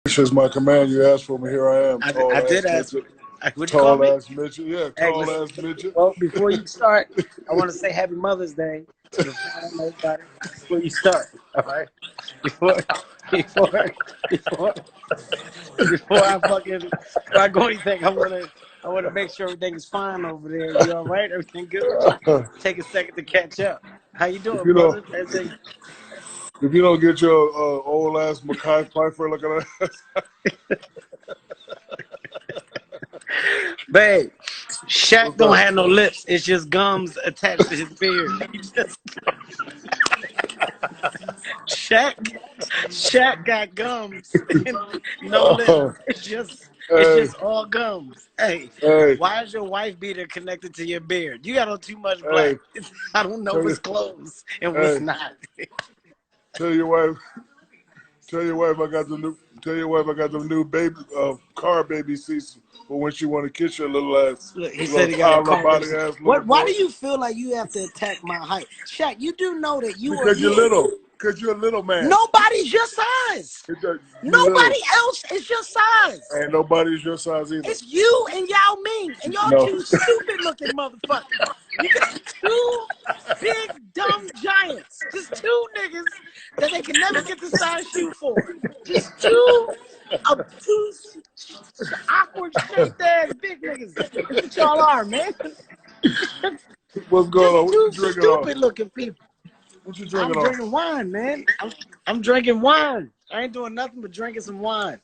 Is my command. You asked for me. Here I am. I Tall did ass ask. midget. What'd you call Tall me? ass midget. Yeah, Hey, tall listen. ass midget. Well, before you start, I want to say Happy Mother's Day to the fine everybody. Before you start, all right? Before, before, before, before I go anything, I wanna make sure everything is fine over there. You all right? Everything good with you? Take a second to catch up. How you If doing, you don't, brother? Everything. if you don't get your old ass Mackay Pfeiffer looking at, Babe, Shaq what's don't up? have no lips. It's just gums attached to his beard. Shaq, Shaq got gums and no lips. Uh, It's hey, just all gums. Hey, hey, why is your wife beater connected to your beard? You got on too much hey, black. I don't know tell you, what's clothes and what's hey, not. tell your wife, tell your wife I got the new, tell your wife I got the new baby, car baby seats for when she want to kiss your little ass, Look, he little said he got a toddler car. body ass little What? Why boy. do you feel like you have to attack my height, Shaq? You do know that you are Because you're you. little. Because you're a little man. Nobody's your size. You little. Nobody else is your size. And nobody's your size either. It's you and Yao Ming, and y'all No. two stupid looking motherfuckers. You got two big dumb giants. Just two niggas that they can never get the size shoe for. Just two awkward shaped ass big niggas. That's what y'all are, man. What's going Just on? What two you drinking on? stupid looking people. What you I'm drinking on? drinking wine, man. I'm drinking wine. I ain't doing nothing but drinking some wine.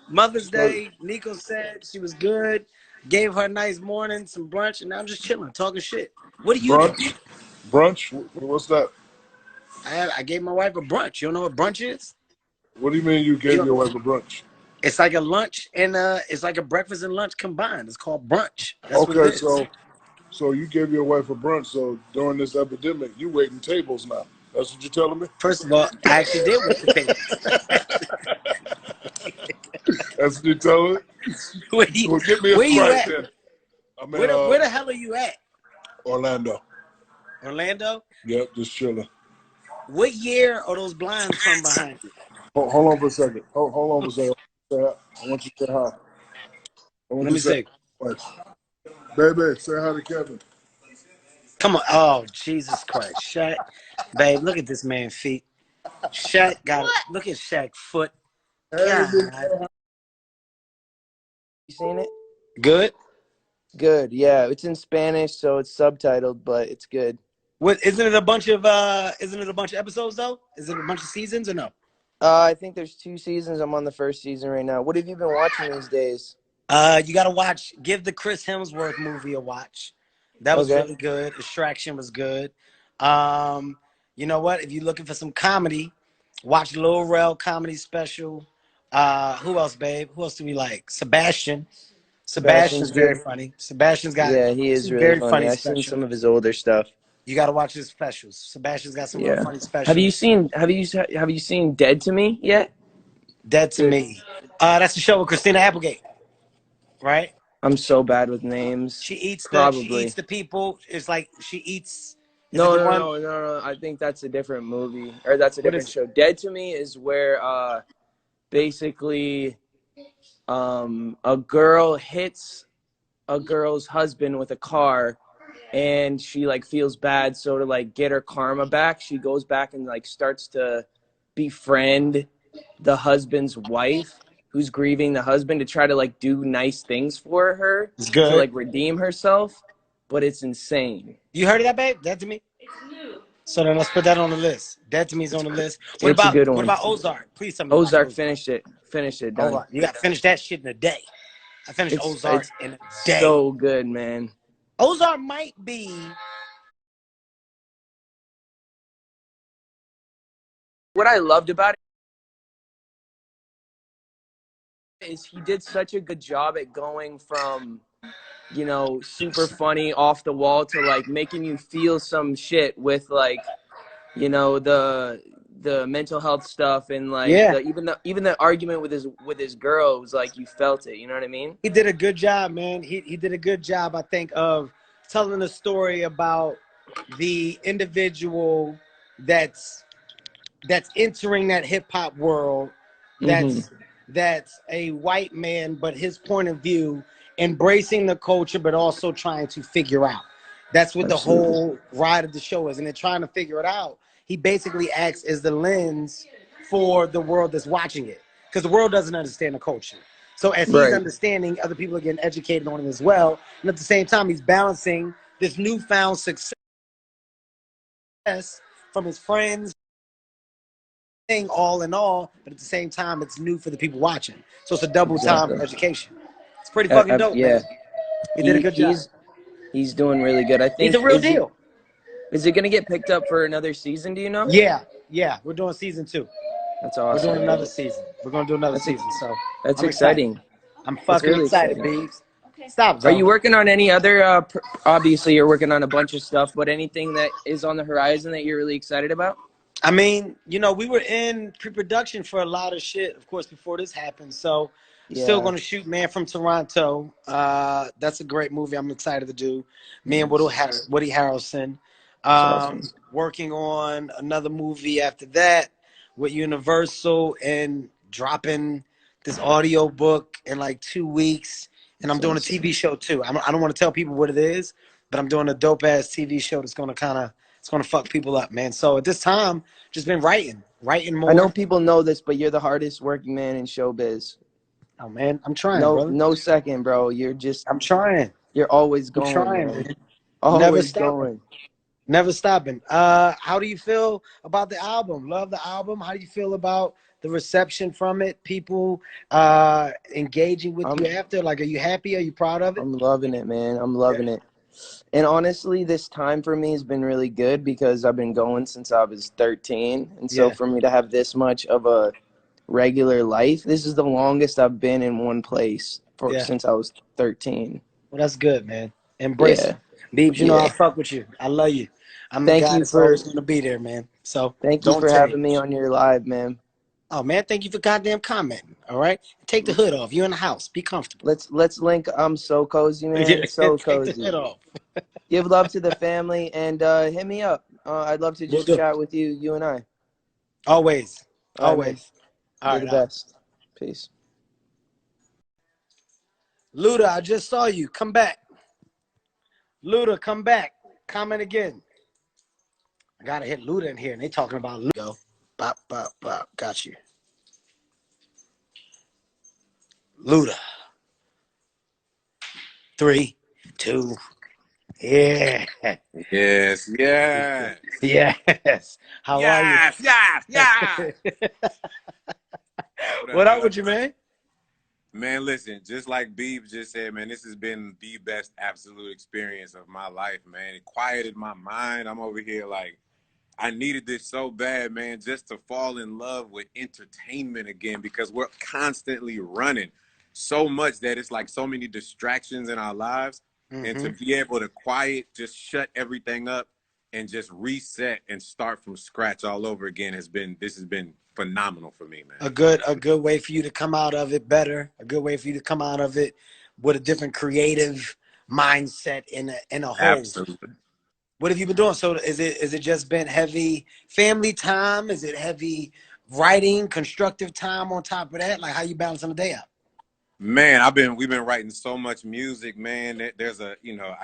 Mother's Day, Nico said she was good. Gave her a nice morning, some brunch, and now I'm just chilling, talking shit. What do you do? Brunch? Brunch? What's that? I gave my wife a brunch. You don't know what brunch is? What do you mean you You gave your know, wife a brunch? it's like a lunch and it's like a breakfast and lunch combined. It's called brunch. That's what it Okay, is. so you gave your wife a brunch. So during this epidemic, you waiting tables now. That's what you're telling me? First of all, I actually did wait the tables. That's what you're telling me? where, you, Well, get me a where you Sprite at? then. I'm in Where the hell are you at? Orlando. Orlando? Yep, just chilling. What year are those blinds from behind you? Hold on for a second. Hold on for a second. I want you to say hi. I want Let you me to say see. hi. Baby, say hi to Kevin. Come on. Oh, Jesus Christ. Shaq. Babe, look at this man's feet. Shaq got it. Look at Shaq's foot. Hey, God. You seen it? Good? Good, yeah. It's in Spanish, so it's subtitled, but it's good. What isn't it a bunch of episodes though? Is it a bunch of seasons or no? I think there's 2 seasons. I'm on the first season right now. What have you been watching these days? You gotta give the Chris Hemsworth movie a watch. That was Okay. really good. Extraction was good. Um, you know what? If you're looking for some comedy, watch Lil Rel comedy special. Who else, babe? Who else do we like? Sebastian. Sebastian's Sebastian's very good. funny. Sebastian's got Yeah, he is some really very funny. funny I've seen specials. some of his older stuff. You got to watch his specials. Sebastian's got some real Yeah. funny Have you specials. seen have you seen Dead to Me yet? Dead to Me. That's the show with Christina Applegate, right? I'm so bad with names. She eats Probably. the people. It's like she eats. Is it No, the no, one? no, no, no. I think that's a different movie, or that's a What different is it? show. Dead to Me is where basically a girl hits a girl's husband with a car, and she like feels bad, so to like get her karma back, she goes back and like starts to befriend the husband's wife who's grieving the husband, to try to like do nice things for her, It's to good. like redeem herself. But it's insane. You heard of that, babe? Dead to Me. So then let's put that on the list. Dead to Me is it's on the list. it's a good What one. about Ozark? Please tell me you watch Ozark, Ozark. finished it, Hold done. on, you got to finish that shit in a day. I finished Ozark It's in a day. so good, man. Ozark might be. What I loved about it is he did such a good job at going from, super funny off the wall to like making you feel some shit with like, the mental health stuff, and like Yeah, the argument with his girl, was like you felt it, you know what I mean? he did a good job, man. He did a good job, I think, of telling the story about the individual that's entering that hip hop world, Mhm. that's a white man, but his point of view, embracing the culture, but also trying to figure out. That's what the Absolutely. whole ride of the show is. And then trying to figure it out, he basically acts as the lens for the world that's watching it. Because the world doesn't understand the culture. So as he's Right. understanding, other people are getting educated on it as well. And at the same time, he's balancing this newfound success from his friends, thing all in all, but at the same time, it's new for the people watching. So it's a double time Exactly. education. It's pretty fucking dope, Yeah. man. He did a good job. He's doing really good. I He's think a real deal. is it gonna get picked up for another season? Do you know? Yeah. We're doing season 2. That's We're awesome. doing another season. We're gonna do another That's season. So that's I'm excited. exciting. I'm That's fucking really excited, exciting. Beebs. Stop, Are you Tony. working on any other? Obviously, you're working on a bunch of stuff, but anything that is on the horizon that you're really excited about? I mean, we were in pre-production for a lot of shit, of course, before this happened. So, still Yeah, going to shoot Man from Toronto. That's a great movie. I'm excited to do. Me and nice. Woody Harrelson. That's awesome. Working on another movie after that with Universal and dropping this audio book in like 2 weeks. And I'm That's doing a awesome. TV show too. I don't want to tell people what it is, but I'm doing a dope ass TV show that's going to it's going to fuck people up, man. So at this time, just been writing I know more. people know this, but you're the hardest working man in showbiz. Oh man, I'm trying, No, brother. no second, bro. You're just I'm trying. you're always I'm going, trying, man. man. Never Always stopping. going. Never stopping. How do you feel about the album? Love the album. How do you feel about the reception from it? People engaging with you I'm after? Like, are you happy? Are you proud of it? I'm loving it, man. I'm Yeah. loving it. And honestly, this time for me has been really good because I've been going since I was 13. And so Yeah. for me to have this much of a regular life, this is the longest I've been in one place for Yeah. since I was 13. Well, that's good, man. Embrace it. Yeah. Beebs, I Yeah. fuck with you. I love you. I'm the Thank guy you that's always for going to be there, man. So thank you don't for having me change. on your live, man. Oh, man, thank you for goddamn commenting. All right? Take the hood off. You're in the house. Be comfortable. Let's link. I'm so cozy, man. So Take the cozy. hood off. Give love to the family and hit me up. I'd love to We'll just do. chat with you, you and I. Always. All right, man. Always. All You're right. the best. Peace. Luda, I just saw you. Come back. Luda, come back. Comment again. I gotta hit Luda in here, and they talking about Luda. Bop, bop, bop. Got you. Luda. 3, 2. Yeah. Yes, yes, Yes. How are you? yes, yes, yes. What up What with up? you, man? Man, listen, just like Beeb just said, man, this has been the best absolute experience of my life, man. It quieted my mind. I'm over here like, I needed this so bad, man, just to fall in love with entertainment again because we're constantly running so much that it's like so many distractions in our lives. And Mm-hmm. to be able to quiet, just shut everything up and just reset and start from scratch all over again has been phenomenal for me, man. A good way for you to come out of it better. A good way for you to come out of it with a different creative mindset in a whole. Absolutely. What have you been doing? So is it just been heavy family time? Is it heavy writing, constructive time on top of that? Like how you balancing the day out? Man, we've been writing so much music, man. There's I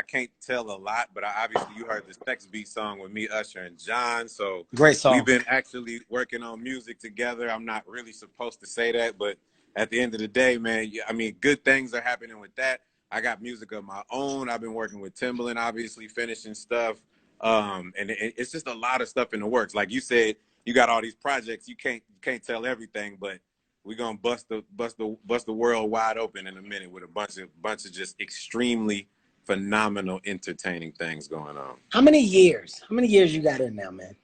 can't tell a lot, but obviously you heard the Sex Beat song with me, Usher, and John. So Great we've song. been actually working on music together. I'm not really supposed to say that, but at the end of the day, man, I mean, good things are happening with that. I got music of my own. I've been working with Timbaland, obviously finishing stuff. And it's just a lot of stuff in the works. Like you said, you got all these projects. You can't tell everything, but we're gonna bust the world wide open in a minute with a bunch of just extremely phenomenal, entertaining things going on. How many years? How many years you got in now, man?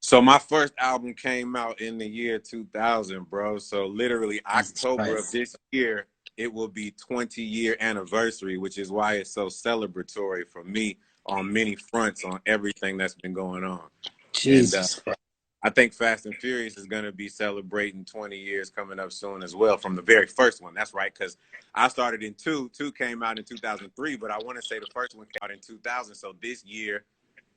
So my first album came out in the year 2000, bro. So literally Jesus October of Christ. this year, it will be 20-year anniversary, which is why it's so celebratory for me on many fronts on everything that's been going on. And Jesus Christ. I think Fast and Furious is going to be celebrating 20 years coming up soon as well from the very first one. That's right, because I started in 2. 2 came out in 2003, but I want to say the first one came out in 2000. So this year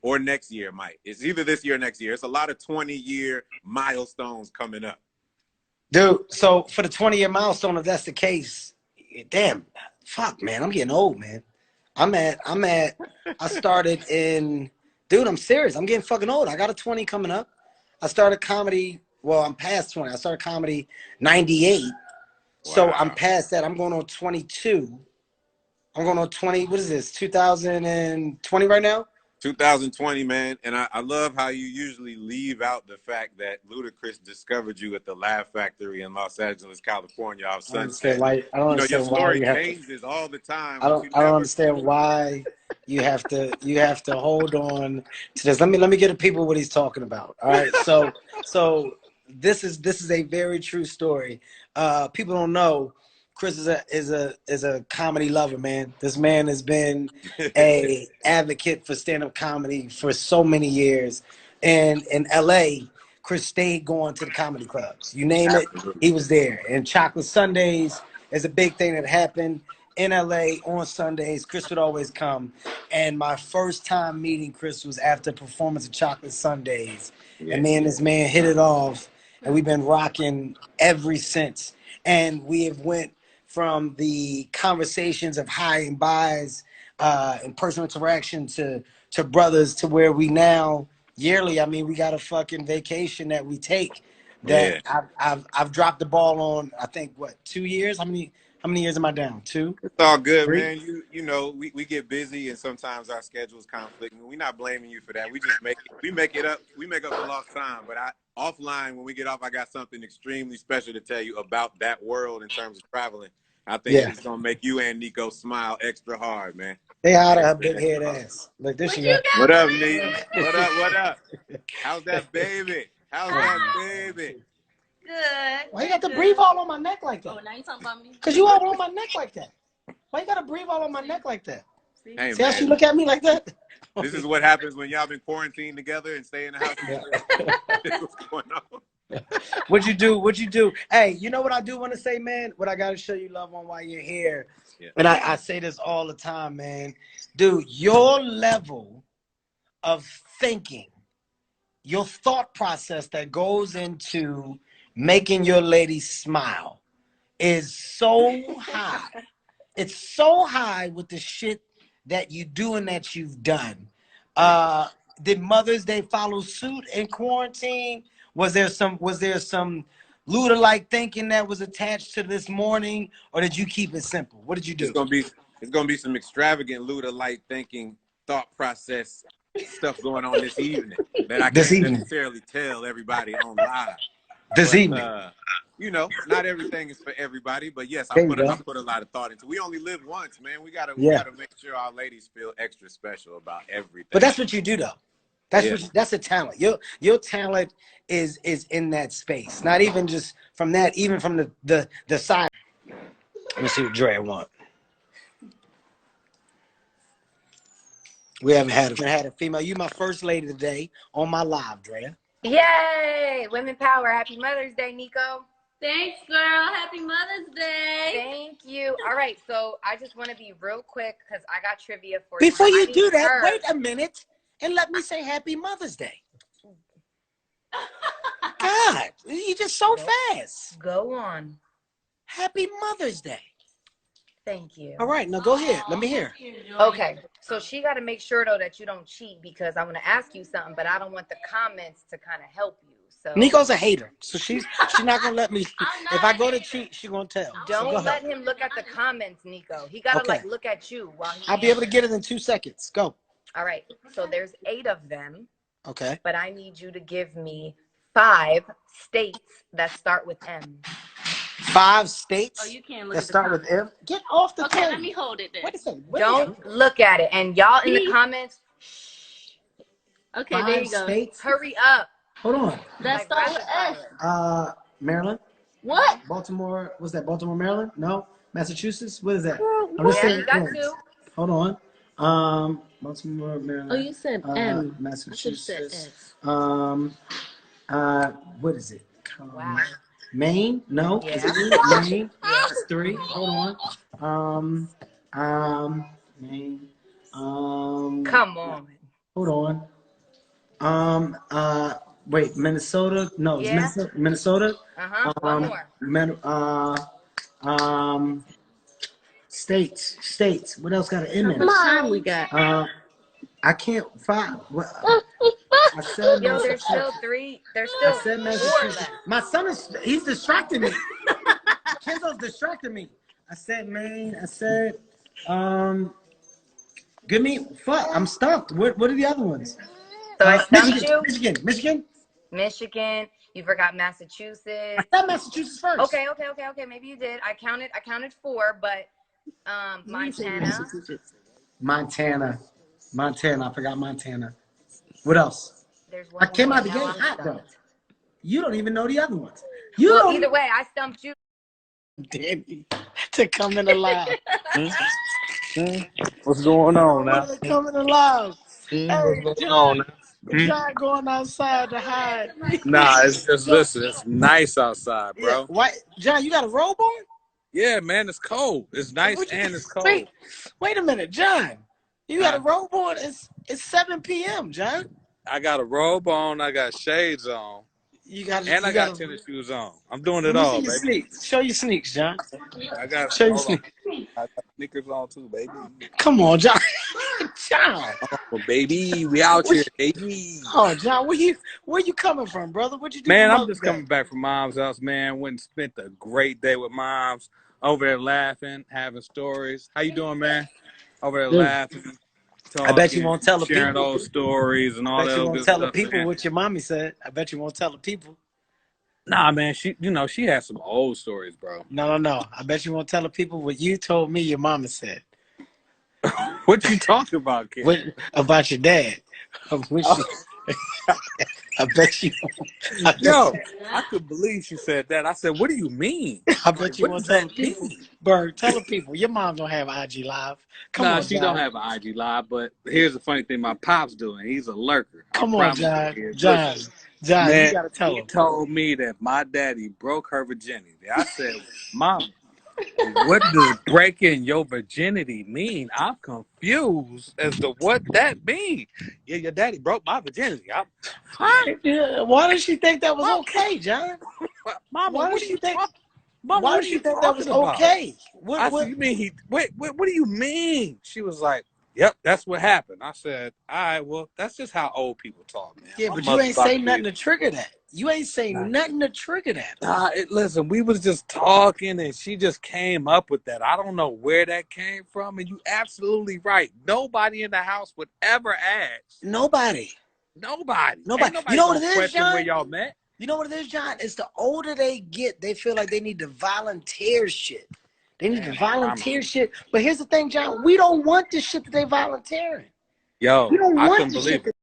or next year, Mike. It's either this year or next year. It's a lot of 20-year milestones coming up. Dude, so for the 20-year milestone, if that's the case, damn, fuck, man, I'm getting old, man. I started in, dude, I'm serious. I'm getting fucking old. I got a 20 coming up. I started comedy, well, I'm past 20. I started comedy 98. So I'm Wow. past that. I'm going on 22. I'm going on 20. What is this? 2020 right now? 2020, man, and I love how you usually leave out the fact that Ludacris discovered you at the Laugh Factory in Los Angeles, California, off I don't understand Sunset. why. I don't You know, your understand why story you have to. changes all the time, I but don't. you I don't never. understand why you have to. You have to hold on to this. Let me get the people what he's talking about. All right. So this is a very true story. People don't know. Chris is a comedy lover, man. This man has been a advocate for stand-up comedy for so many years. And in LA, Chris stayed going to the comedy clubs. You name it, Absolutely. he was there. And Chocolate Sundays is a big thing that happened in LA on Sundays. Chris would always come. And my first time meeting Chris was after a performance of Chocolate Sundays. Yeah. And me and this man hit it off. And we've been rocking ever since. And we have went from the conversations of high and buys and personal interaction to brothers to where we now yearly. I mean, we got a fucking vacation that we take that Yeah. I've dropped the ball on. I think what 2 years? How many years am I down? 2, It's all good, 3. man. You know, we get busy and sometimes our schedules conflict. And we're not blaming you for that. We just make it up. We make up for lost time. But offline when we get off, I got something extremely special to tell you about that world in terms of traveling. I think Yeah, it's gonna make you and Nico smile extra hard, man. they out of her Extra, big head extra hard. ass. Like this, you What up, Neat? What up? What up? How's that baby? How's got. that baby? Good. Why you got to breathe all on my neck like that? Oh, now you talking about me? Cause you all on my neck like that. Why you gotta breathe all on my neck like that? Hey, See how she man. look at me like that? This is what happens when y'all been quarantined together and stay in the house. Yeah. This is what's going on. What'd you do? What'd you do? Hey, you know what I do want to say, man? What I gotta show you love on while you're here. Yeah. And I say this all the time, man. Dude, your level of thinking, your thought process that goes into making your lady smile is so high. It's so high with the shit that you do and that you've done. Did Mother's Day follow suit in quarantine? Was there some Luda-like thinking that was attached to this morning, or did you keep it simple? What did you It's do? gonna be some extravagant Luda-like thinking, thought process stuff going on this evening that I This can't evening. necessarily tell everybody on live. This But evening. you know, not everything is for everybody. But yes, I There you put go. a lot of thought into. We only live once, man. We Yeah. gotta make sure our ladies feel extra special about everything. But that's what you do, though. That's Yeah. that's a talent. Your talent is in that space. Not even just from that, even from the side. Let me see what Dre want. We haven't had a female. You my first lady today on my live, Drea. Yay! Women power. Happy Mother's Day, Nico. Thanks, girl. Happy Mother's Day. Thank you. All right, so I just want to be real quick because I got trivia for Before you Tiny do that, Her. wait a minute and let me say Happy Mother's Day. God, you just so fast. Go on. Happy Mother's Day. Thank you. All right, now go ahead. Let me hear. Okay, so she got to make sure though that you don't cheat because I'm gonna ask you something, but I don't want the comments to kind of help you. So Nico's a hater, so she's not gonna let me. If I go to cheat, she's gonna tell. don't So let him look at the comments, Nico. He gotta Okay. like look at you while he. I'll be able to get it in 2 seconds. Go. All right, so there's 8 of them, Okay. but I need you to give me 5 states that start with M. 5 states Oh, you can't look that at the start with M. Get off the Okay, table. let me hold it then. Wait a second. Don't look at it. And y'all in the comments, Okay, there you go. States. hurry up. Hold on. That Like start with rapid S. fire. Maryland, What? Baltimore. What's that? Baltimore, Maryland? No, Massachusetts. What is that? Yeah, you got 2. Hold on. Baltimore, Maryland. Oh, you said M. I should have said Massachusetts. S. What is it? Wow. Maine? No. Yeah. Is it Maine? That's 3. Hold on. Maine. Come on. Hold on. Wait, Minnesota? No, it's Yeah. Minnesota. One more. States. What else got an M How in much it? time we got? I can't find. What? I said Yo, there's still Massachusetts. three. There's I still said 4 Massachusetts. left. My son he's distracting me. Kenzo's distracting me. I said Maine. I said, give me, fuck, I'm stumped. What are the other ones? So I stumped you. Michigan. Michigan. You forgot I Massachusetts. said Massachusetts first. Okay. Maybe you did. I counted 4, but Montana. Montana. I forgot Montana. What else? There's I one came more. out the Now gate I'm hot though. stumped. You don't even know the other ones. Well, either way, I stumped you. Danny to come in alive. What's going on now? Coming alive. Hey, What's going on now? John going outside to hide. Nah, it's just listen. It's nice outside, bro. Yeah. Why, John? You got a robe on? Yeah, man. It's cold. It's nice and it's cold. Wait a minute, John. You got a robe on? It's 7 p.m., John. I got a robe on. I got shades on. I got tennis shoes on. I'm doing it all, baby. Show your sneaks, John. I got sneakers on too, baby. Come on, John. John. Oh, baby, we out here, baby. Oh, John, where you coming from, brother? What you do? Man, I'm just coming back from Mom's house, man. Went and spent a great day with Moms. Over there laughing, having stories. How you doing, man? Over there laughing. Talking, I bet you won't tell the people. Sharing old stories and all that. I bet you won't good tell stuff, the people man. what your mommy said. I bet you won't tell the people. Nah, man, she has some old stories, bro. No. I bet you won't tell the people what you told me your mama said. What you talking about, kid? About your dad. I bet you. Yo, I could believe she said that. I said, "What do you mean?" I bet you won't tell the people. Bird, tell the people. Your mom don't have IG Live. Come on, she John. don't have an IG Live. But here's the funny thing: my pop's doing. He's a lurker. Come on, John. John, man, you gotta tell him. He told me that my daddy broke her virginity. I said, "Mom, what does breaking your virginity mean? I'm confused as to what that means." Yeah, your daddy broke my virginity. Why does she think that was okay, John? Mama, why what does do you think? Mama, Why what does do she you think that was about? okay? I said, you mean what do you mean? She was like, yep, that's what happened. I said, all right, well, that's just how old people talk, man. Yeah, but you ain't say nothing to trigger that. You ain't say nothing to trigger that. Listen, we was just talking and she just came up with that. I don't know where that came from. And you absolutely right. Nobody in the house would ever ask. Nobody. Ain't nobody You know what it is, John? Where y'all met? You know what it is, John? It's the older they get, they feel like they need to volunteer shit. They need to volunteer shit. But here's the thing, John. We don't want the shit that they volunteering. Yo, We don't I want couldn't the believe shit it.